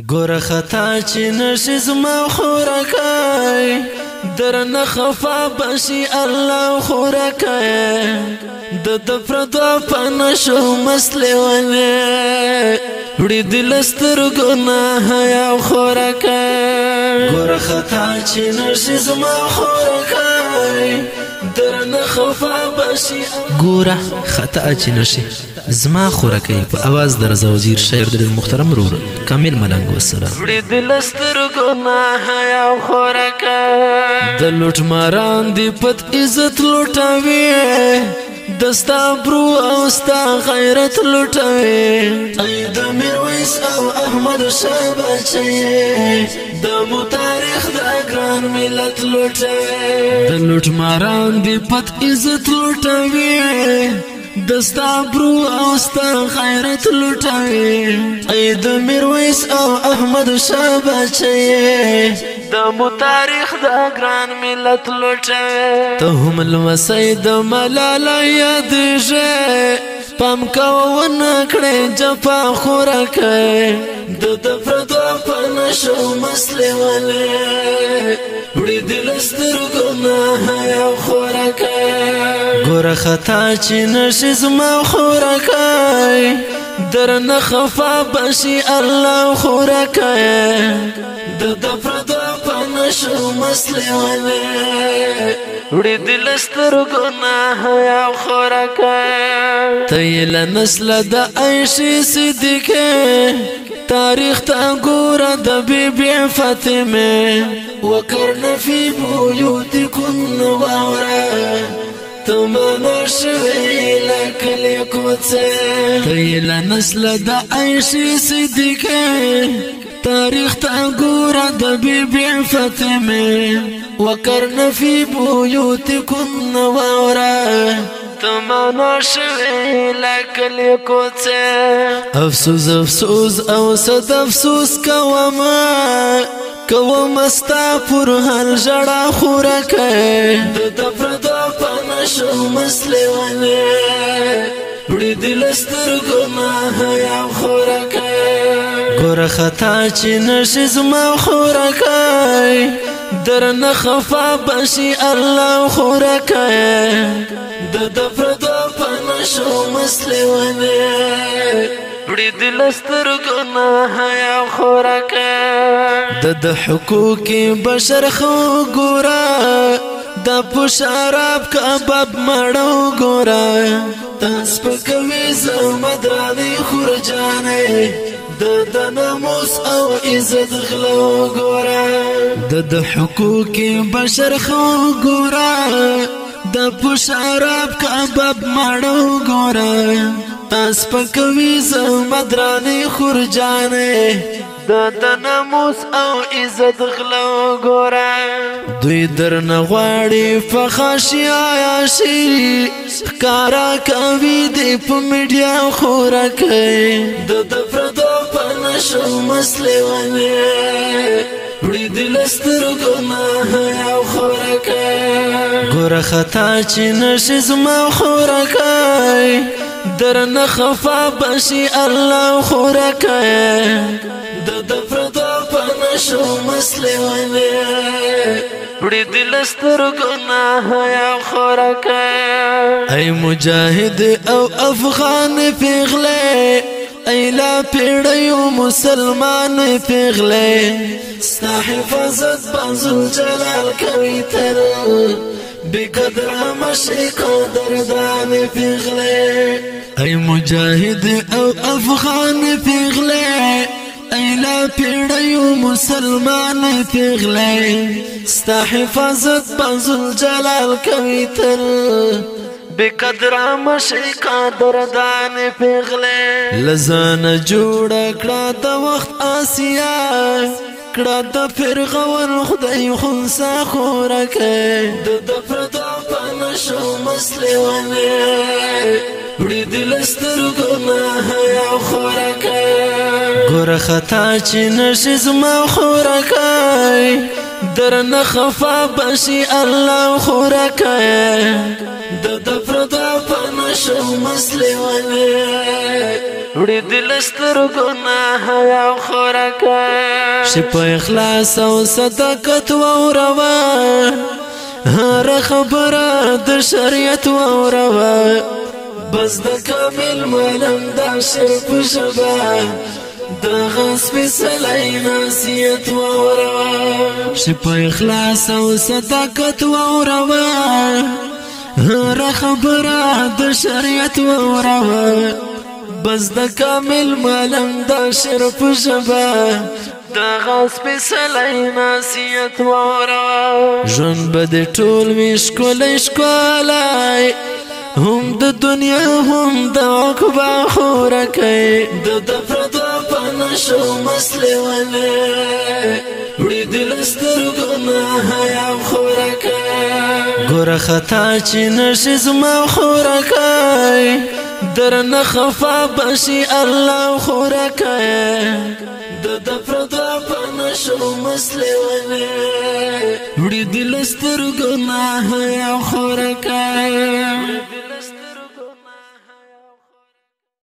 ګوره خطا چې نشي زما خورکای درنه خفا بشي الله خورکای د پردو په نشو مسلې ونه وړي دل سترګو نه یا خورکای ګوره خطا چې نشي زما خورکای درنه خفا بشي ګوره خطا چې نشي زما خورکای په आवाज در زوزیر شاعر د محترم رور کامل ملنګ وسره وړي دل سترګو نه یا خورکای د لوټ ماران دی پت عزت لوټاوي دستا برو او ستا غیرت لوټوي ای د میرویس او احمد شاه بچي د مو تاریخ د ګران ملت لوټوي د لوټ ماران دی پت عزت لوټوي دستا برو او ستا غیرت لوټوي ای د میرویس او احمد شاه بچي د مو تاریخ د ګران ملت لوټوي ته هم لمسی د ملاله یادېږي پام کوه ونه کړې جفا خورکۍ د پردو په نشو مسلې ولې وړي دل سترګو نه یا خورکۍ ګوره خطا چې نشي زما خورکۍ درنه خفا بشي الله خورکۍ د پردو په نشو مسلې ولې وړي دل سترګو نه یا خورکۍ ته یې له نسله د عایشې صدیقې تاریخ ته ګوره د بیبي فاطمې وکرن فی بیوتکن واوره تمنا شوی لکه لیکوڅې ته یې له نسله د عایشې صدیقې تاریخ ته ګوره د بیبي فاطمې وکرن فی بیوتکن واوره تمنا شوی لکه لیکوڅې افسوس افسوس او صد افسوس کوم ستا پر هر ژړا خورکۍ د پردو په نشو مسلې ونې وړي دل سترګو نه یا خورکۍ ګوره خطا چې نشي زما خورکۍ درنه خفا بشي الله خورکۍ د پردو په نشو مسلې ونې وړي دل سترګو نه یا خورکۍ د حقوق بشر خو ګوره د پشراب کباب مړو ګوره تاس پکوي زما درانه خورجانې د ناموس او عزت غلو ګوره د حقوق بشر خو ګوره د پشراب کباب مړو ګوره تاس پکوي زما درانه خورجانې د ناموس او عزت غلو ګوره دوی درنه غواړي فخاشي عیاشي ښکارا کوي دی په میډیا خورکۍ د پردو په نشو مسلې ونې وړي دل سترګو نه یا خورکۍ ګوره خطا چې نشي زما خورکۍ درنه خفا بشي الله خورکۍ د پردو په نشو مسلې ونې وړي دل سترګو نه یا خورکۍ ای مجاهد او افغان پیغلې ای لا پیړیو مسلمان پیغلې ستا حفاظت بازل جلال کوي تر بی قدر مشرقو دردان پیغلې ای مجاهد او افغان پیغلې ای لا پیړیو مسلمان پیغلې ستا حفاظت بازل جلال کوي تر بی قدر مشرقا دردان پیغلې لزانه جوړه کړه د وخت آسیا کړه د فرعون خدای خنسا خورکۍ د پردو په نشو مسلې ونې وړي دل سترګو نه یا خورکۍ ګوره خطا چې نشي زما خورکۍ درنه خفا بشي الله خورکۍ د پردو په نشو مسلې ونې وړي دل سترګونه حیا خورکه شپ اخلاص او صداقت ووروا هر خبره د شریعت ووروا بس د کامل ملم دا شرف شبا د غصب سلی ناسیت ووروا شپ اخلاص او صداقت ووروا هر خبره د شریعت ووروا بس د کامل ملم دا شرف شبا دا غصب سلی ناسیت ووروا ژوند به د ټول وي ښکلی ښکلی هم د دنیا هم د عقبا خورکی د پردو په نشو مست لیونی وړي دل سترګونه حیا خورکی ګوره خطا چې نشي زما خورکی درنه خفا بشي الله خورکی د پردو په نشو مست لیونی وړي دل سترګونه حیا خورکی